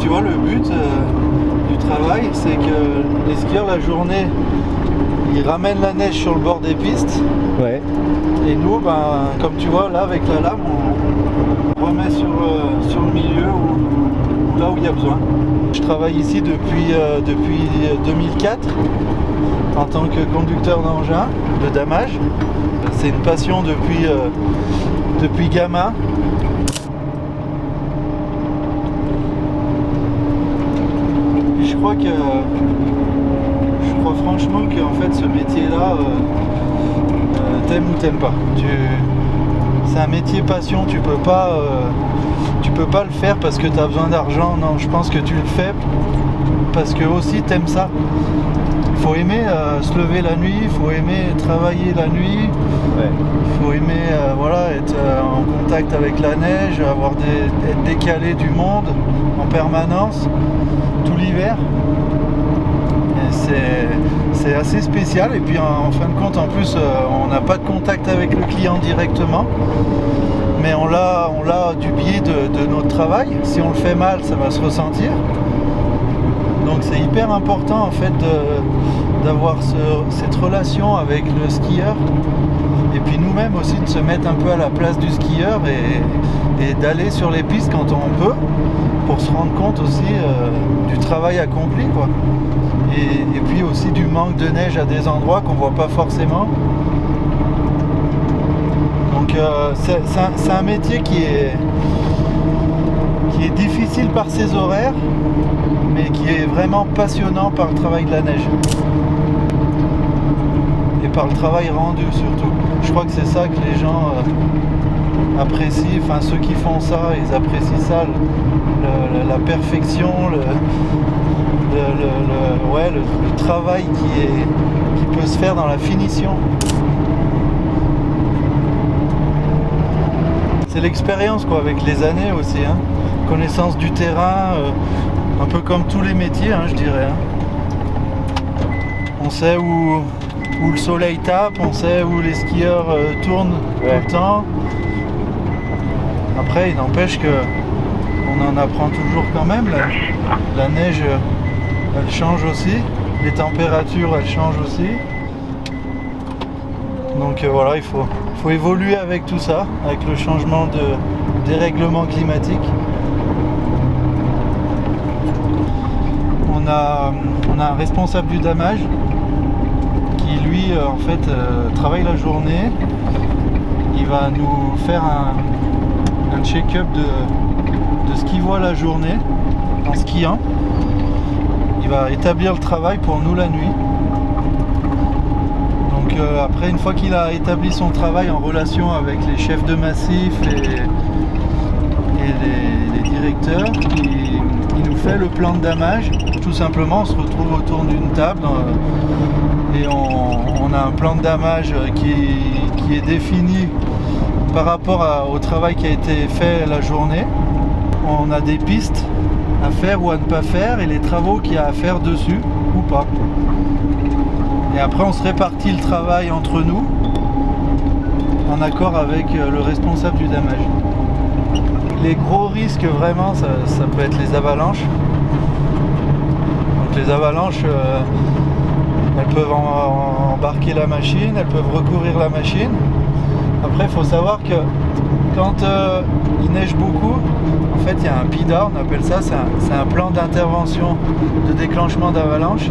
tu vois, le but du travail, c'est que les skieurs, la journée, ils ramènent la neige sur le bord des pistes. Ouais. Et nous, comme tu vois, là, avec la lame, on remet sur le milieu ou là où il y a besoin. Je travaille ici depuis 2004 en tant que conducteur d'engin de damage. C'est une passion depuis gamin. Et je crois franchement que en fait, ce métier-là, t'aimes ou t'aimes pas. C'est un métier passion, tu peux pas le faire parce que tu as besoin d'argent. Non, je pense que tu le fais parce que aussi t'aimes ça. Il faut aimer se lever la nuit, il faut aimer travailler la nuit, il faut aimer être en contact avec la neige, être décalé du monde en permanence, tout l'hiver. C'est assez spécial et puis en fin de compte en plus on n'a pas de contact avec le client directement, mais on l'a du biais de notre travail. Si on le fait mal, ça va se ressentir. Donc c'est hyper important en fait d'avoir cette relation avec le skieur et puis nous-mêmes aussi de se mettre un peu à la place du skieur et d'aller sur les pistes quand on peut pour se rendre compte aussi du travail accompli, quoi. Et puis aussi du manque de neige à des endroits qu'on voit pas forcément. Donc c'est un métier qui est difficile par ses horaires, mais qui est vraiment passionnant par le travail de la neige. Et par le travail rendu surtout. Je crois que c'est ça que les gens apprécient, enfin ceux qui font ça, ils apprécient ça, la perfection, le travail qui peut se faire dans la finition. C'est l'expérience quoi, avec les années aussi, hein. Connaissance du terrain, un peu comme tous les métiers, hein, je dirais. Hein. On sait où le soleil tape, on sait où les skieurs tournent tout le temps. Après, il n'empêche que on en apprend toujours quand même. La neige, elle change aussi. Les températures, elles changent aussi. Donc voilà, il faut évoluer avec tout ça, avec le changement de dérèglement climatique. On a un responsable du damage qui lui en fait travaille la journée. Il va nous faire un check-up de ce qu'il voit la journée en skiant. Il va établir le travail pour nous la nuit. Donc après, une fois qu'il a établi son travail en relation avec les chefs de massif et les directeurs, il nous fait le plan de damage. Tout simplement, on se retrouve autour d'une table et on a un plan de damage qui est défini par rapport au travail qui a été fait la journée. On a des pistes à faire ou à ne pas faire et les travaux qu'il y a à faire dessus ou pas. Et après on se répartit le travail entre nous en accord avec le responsable du damage. Les gros risques vraiment ça peut être les avalanches. Donc les avalanches elles peuvent embarquer la machine, elles peuvent recouvrir la machine. Après il faut savoir que quand il neige beaucoup, en fait il y a un PIDA, on appelle ça, c'est un plan d'intervention de déclenchement d'avalanche.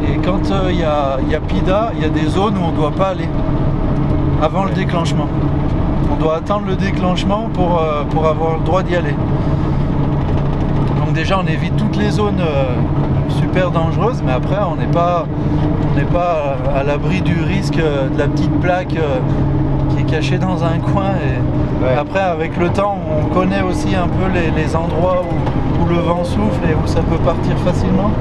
Et quand il y a PIDA, il y a des zones où on ne doit pas aller avant le déclenchement. On doit attendre le déclenchement pour avoir le droit d'y aller. Donc déjà on évite toutes les zones super dangereuses, mais après on n'est pas à l'abri du risque de la petite plaque qui est cachée dans un coin. Et après avec le temps on connaît aussi un peu les endroits où le vent souffle et où ça peut partir facilement.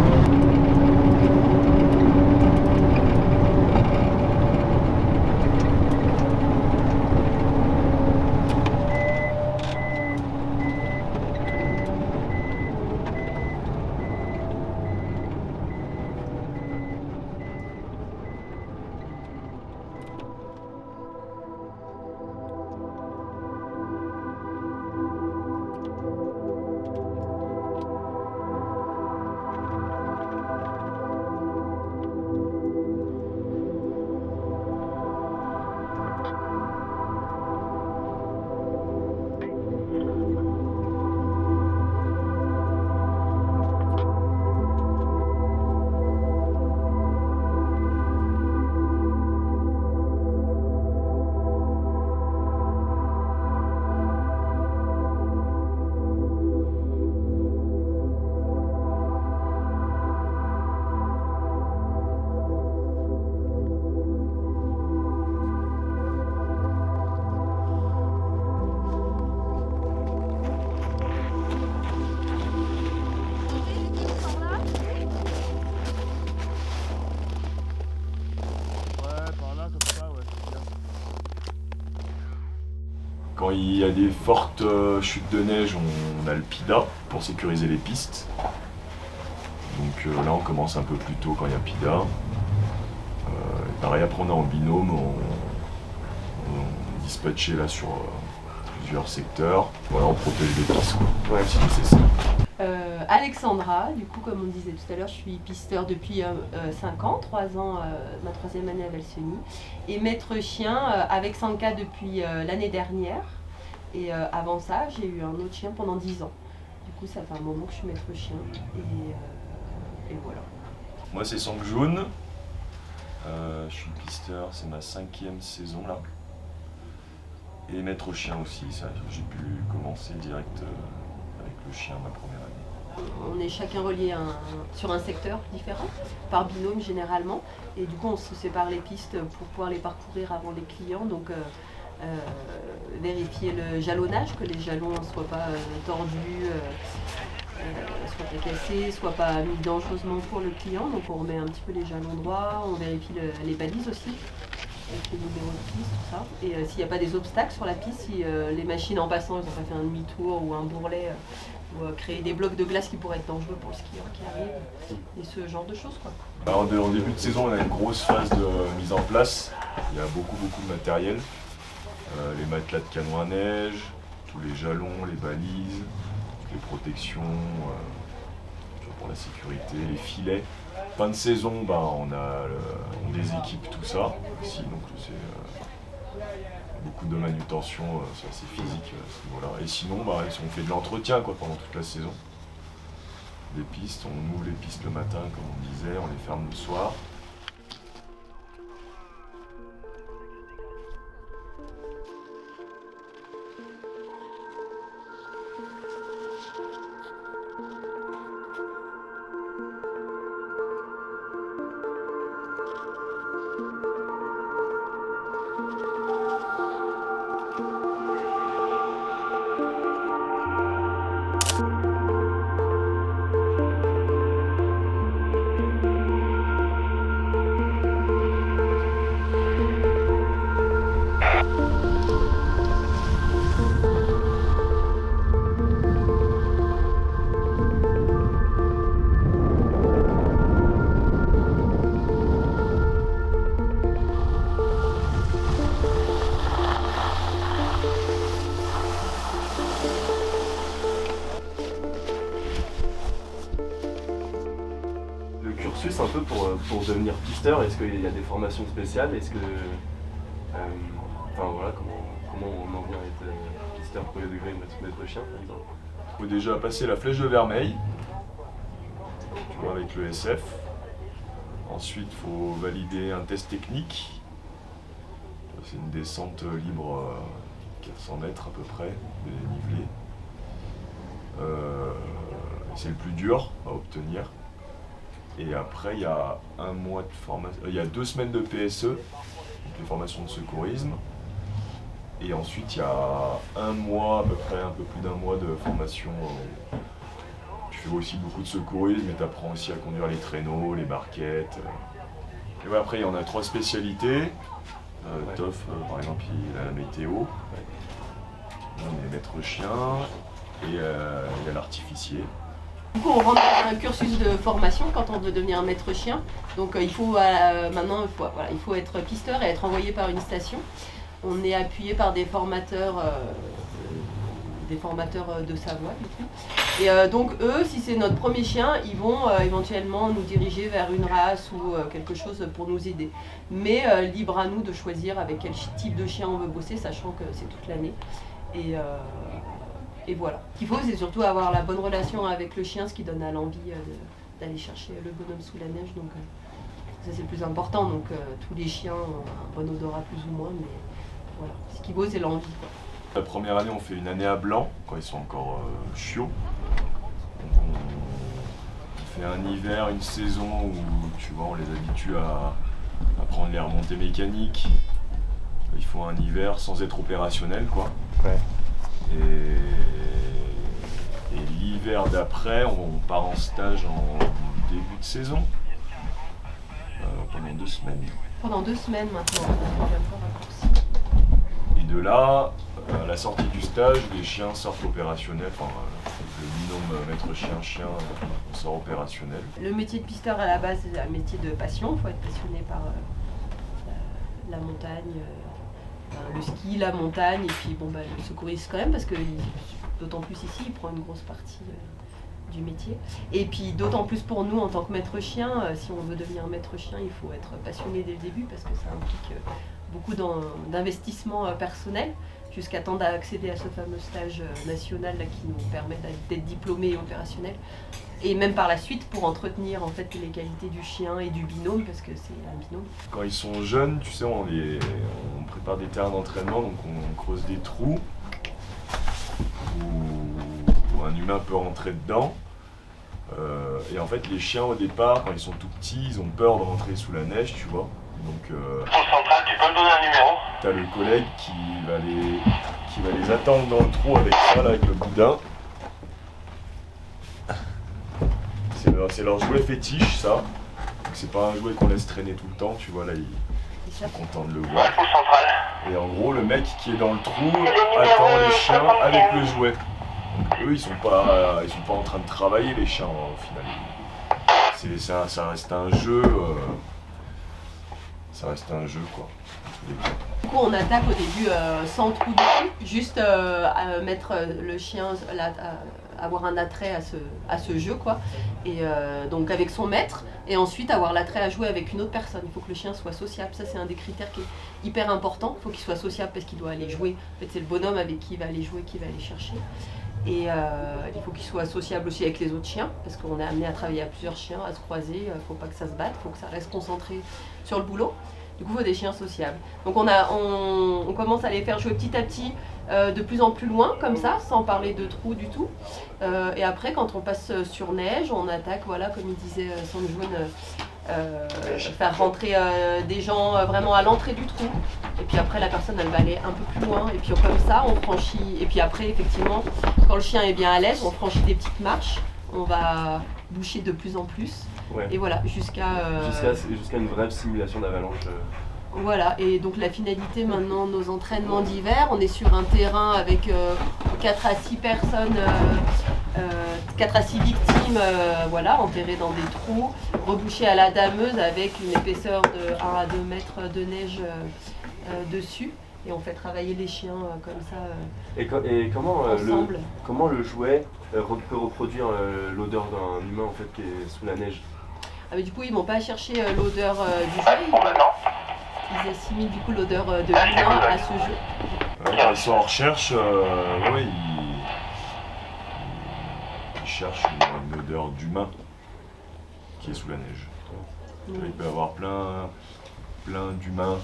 Quand il y a des fortes chutes de neige, on a le PIDA pour sécuriser les pistes. Donc là on commence un peu plus tôt quand il y a PIDA. Pareil, après on est en binôme, on dispatché là sur plusieurs secteurs. Voilà, on protège les pistes quoi, si nécessaire. Alexandra, du coup comme on disait tout à l'heure, je suis pisteur depuis 5 ans, 3 ans, ma 3e année à Valseny. Et maître chien avec Sanka depuis l'année dernière. Et avant ça, j'ai eu un autre chien pendant 10 ans. Du coup, ça fait un moment que je suis maître chien. Et voilà. Moi, c'est Sang Jaune. Je suis pisteur, c'est ma 5e saison là. Et maître chien aussi, ça, j'ai pu commencer direct avec le chien ma première année. On est chacun relié sur un secteur différent, par binôme généralement. Et du coup, on se sépare les pistes pour pouvoir les parcourir avant les clients. Donc, vérifier le jalonnage, que les jalons ne soient pas tordus, soient pas cassés, soient pas mis dangereusement pour le client. Donc, on remet un petit peu les jalons droits, on vérifie les balises aussi, avec les numéros de piste, tout ça. Et s'il n'y a pas des obstacles sur la piste, si les machines en passant, ils n'ont pas fait un demi-tour ou un bourrelet, ou créer des blocs de glace qui pourraient être dangereux pour le skieur qui arrive, et ce genre de choses quoi. Alors, en début de saison, on a une grosse phase de mise en place. Il y a beaucoup de matériel. Les matelas de canon à neige, tous les jalons, les balises, toutes les protections pour la sécurité, les filets. Fin de saison, on déséquipe tout ça aussi, donc c'est beaucoup de manutention, c'est assez physique à ce niveau-là. Et sinon, on fait de l'entretien pendant toute la saison. Des pistes, on ouvre les pistes le matin, comme on disait, on les ferme le soir. Un peu pour devenir pisteur, est-ce qu'il y a des formations spéciales? Est-ce que comment on en vient à être pisteur premier degré, maître chien par exemple? Il faut déjà passer la flèche de vermeil, tu vois, avec le SF. Ensuite, il faut valider un test technique. C'est une descente libre 400 mètres à peu près, dénivelé. C'est le plus dur à obtenir. Et après, il y a 1 mois de formation, il y a 2 semaines de PSE, donc les formations de secourisme. Et ensuite, il y a 1 mois, à peu près, un peu plus d'1 mois de formation. Tu fais aussi beaucoup de secourisme et tu apprends aussi à conduire les traîneaux, les barquettes. Et ouais, après, il y en a 3 spécialités. Toff, par exemple, il a la météo. On est maître chien et il y a l'artificier. Du coup, on rentre dans un cursus de formation quand on veut devenir maître chien. Donc il faut maintenant il faut être pisteur et être envoyé par une station. On est appuyé par des formateurs de Savoie du coup. Et donc eux, si c'est notre premier chien, ils vont éventuellement nous diriger vers une race ou quelque chose pour nous aider. Mais libre à nous de choisir avec quel type de chien on veut bosser, sachant que c'est toute l'année. Et voilà. Ce qu'il faut, c'est surtout avoir la bonne relation avec le chien, ce qui donne à l'envie d'aller chercher le bonhomme sous la neige. Donc ça, c'est le plus important. Donc tous les chiens ont un bon odorat plus ou moins, mais voilà. Ce qui vaut, c'est l'envie. La première année, on fait une année à blanc, quand ils sont encore chiots. On fait un hiver, une saison où tu vois, on les habitue à prendre les remontées mécaniques. Il faut un hiver sans être opérationnel, quoi. Ouais. Et l'hiver d'après, on part en stage en début de saison, pendant 2 semaines. Pendant 2 semaines maintenant. Et de là, À la sortie du stage, les chiens sortent opérationnels, enfin le binôme maître chien-chien sort opérationnel. Le métier de pisteur à la base, c'est un métier de passion. Il faut être passionné par la montagne, le ski, la montagne, et puis le secourisme quand même, parce que d'autant plus ici, il prend une grosse partie du métier. Et puis d'autant plus pour nous en tant que maître chien, si on veut devenir maître chien, il faut être passionné dès le début, parce que ça implique beaucoup d'investissement personnel, jusqu'à temps d'accéder à ce fameux stage national là, qui nous permet d'être diplômé et opérationnel. Et même par la suite pour entretenir en fait les qualités du chien et du binôme, parce que c'est un binôme. Quand ils sont jeunes, tu sais, on prépare des terrains d'entraînement, donc on creuse des trous où un humain peut rentrer dedans. Et en fait, les chiens au départ, quand ils sont tout petits, ils ont peur de rentrer sous la neige, tu vois. Donc, central, tu peux me donner un numéro? t'as le collègue qui va les attendre dans le trou avec ça, là, avec le boudin. C'est leur jouet fétiche, ça. Donc c'est pas un jouet qu'on laisse traîner tout le temps, tu vois, là, ils sont contents de le voir. Central. Et en gros, le mec qui est dans le trou attend les chiens avec le jouet. Donc eux, ils sont pas en train de travailler, les chiens, au final. Ça reste un jeu. Ça reste un jeu, quoi. Du coup, on attaque au début sans trou du tout, juste à mettre le chien, avoir un attrait à ce jeu, quoi. Et donc avec son maître, et ensuite avoir l'attrait à jouer avec une autre personne. Il faut que le chien soit sociable. Ça, c'est un des critères qui est hyper important. Il faut qu'il soit sociable parce qu'il doit aller jouer. En fait, c'est le bonhomme avec qui il va aller jouer, qui va aller chercher. Et il faut qu'il soit sociable aussi avec les autres chiens, parce qu'on est amené à travailler à plusieurs chiens, à se croiser. Il ne faut pas que ça se batte, il faut que ça reste concentré sur le boulot. Du coup, il faut des chiens sociables. Donc on commence à les faire jouer petit à petit de plus en plus loin, comme ça, sans parler de trous du tout. Et après, quand on passe sur neige, on attaque, voilà, comme il disait Sanjoun, faire rentrer des gens vraiment à l'entrée du trou. Et puis après, la personne, elle va aller un peu plus loin. Et puis comme ça, on franchit. Et puis après, effectivement, quand le chien est bien à l'aise, on franchit des petites marches. On va boucher de plus en plus. Ouais. Et voilà, jusqu'à une vraie simulation d'avalanche. Voilà, et donc la finalité maintenant, nos entraînements d'hiver, on est sur un terrain avec 4 à 6 personnes, 4 à 6 victimes, voilà, enterrées dans des trous, rebouchées à la dameuse avec une épaisseur de 1 à 2 mètres de neige dessus. Et on fait travailler les chiens comme ça ensemble. Comment le jouet peut reproduire l'odeur d'un humain en fait qui est sous la neige? Ah, mais du coup, ils vont pas chercher l'odeur du jouet, ils assimilent du coup l'odeur de l'humain à ce jeu. Quand ils sont en recherche, ils cherchent une odeur d'humain qui est sous la neige. Il peut y avoir plein d'humains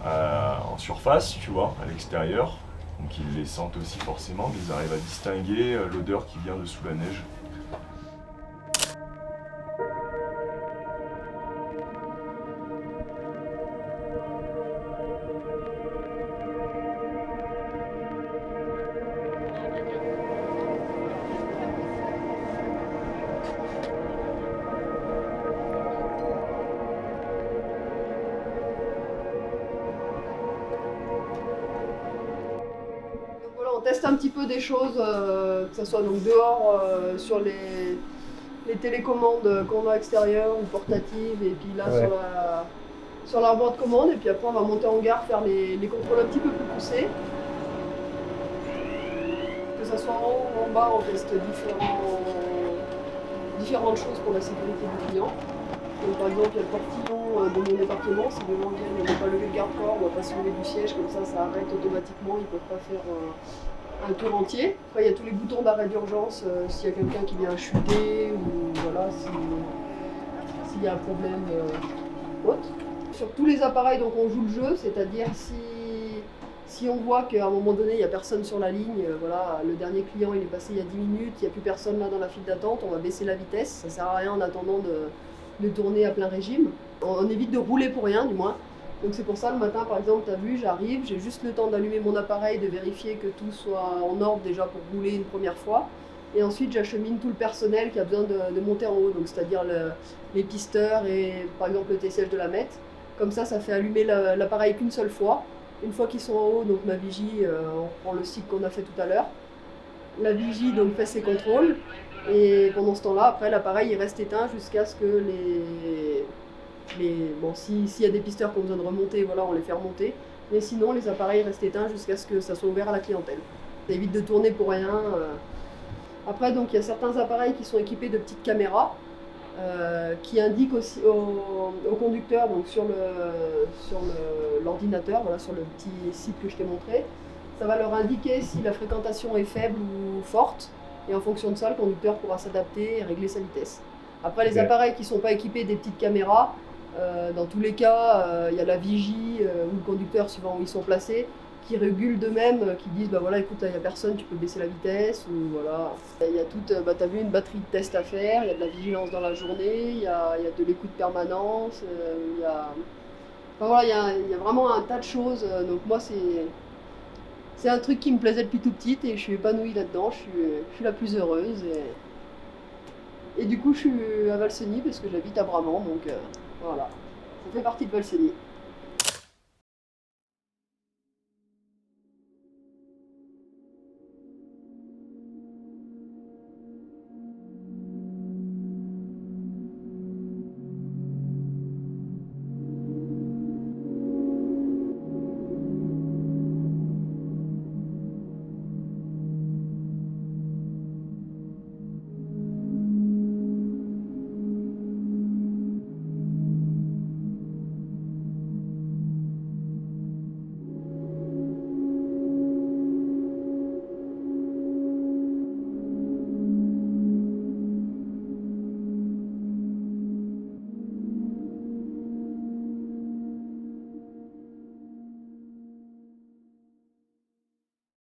en surface, tu vois, à l'extérieur. Donc ils les sentent aussi forcément, mais ils arrivent à distinguer l'odeur qui vient de sous la neige. On teste un petit peu des choses, que ce soit donc dehors sur les télécommandes qu'on a extérieures ou portatives, et puis là sur l'arbre de commande, et puis après on va monter en gare faire les contrôles un petit peu plus poussés. Que ce soit en haut ou en bas, on teste différentes choses pour la sécurité du client. Donc, par exemple, il y a le portillon de mon département, si demain on ne va pas lever le garde-corps, on ne va pas se lever du siège, comme ça arrête automatiquement, ils ne peuvent pas faire un tour entier. Après, il y a tous les boutons d'arrêt d'urgence, s'il y a quelqu'un qui vient chuter, ou voilà, s'il y a un problème autre. Sur tous les appareils, donc on joue le jeu, c'est-à-dire si on voit qu'à un moment donné, il n'y a personne sur la ligne, voilà, le dernier client il est passé il y a 10 minutes, il n'y a plus personne là dans la file d'attente, on va baisser la vitesse, ça ne sert à rien en attendant de tourner à plein régime. On évite de rouler pour rien, du moins. Donc c'est pour ça, le matin, par exemple, tu as vu, j'arrive, j'ai juste le temps d'allumer mon appareil, de vérifier que tout soit en ordre déjà pour rouler une première fois. Et ensuite, j'achemine tout le personnel qui a besoin de monter en haut, donc c'est-à-dire les pisteurs et par exemple le TCH de la MET. Comme ça fait allumer l'appareil qu'une seule fois. Une fois qu'ils sont en haut, donc ma vigie, on reprend le cycle qu'on a fait tout à l'heure. La vigie donc fait ses contrôles et pendant ce temps-là, après l'appareil il reste éteint jusqu'à ce que s'il y a des pisteurs qui ont besoin de remonter, voilà, on les fait remonter. Mais sinon, les appareils restent éteints jusqu'à ce que ça soit ouvert à la clientèle. Ça évite de tourner pour rien. Après, donc, il y a certains appareils qui sont équipés de petites caméras qui indiquent aussi au conducteur, donc sur l'ordinateur, voilà, sur le petit site que je t'ai montré, ça va leur indiquer si la fréquentation est faible ou forte. Et en fonction de ça, le conducteur pourra s'adapter et régler sa vitesse. Après, les appareils qui ne sont pas équipés des petites caméras, dans tous les cas, il y a la vigie ou le conducteur, suivant où ils sont placés, qui régulent d'eux-mêmes, qui disent bah voilà, écoute, il n'y a personne, tu peux baisser la vitesse, ou voilà. Il y a toute, tu as vu, une batterie de test à faire, il y a de la vigilance dans la journée, il y a de l'écoute permanence, enfin, voilà, il y a vraiment un tas de choses. Donc moi, c'est un truc qui me plaisait depuis tout petite et je suis épanouie là-dedans, je suis la plus heureuse. Et du coup, je suis à Valseny parce que j'habite à Bramant, donc voilà, ça fait partie de Valseny.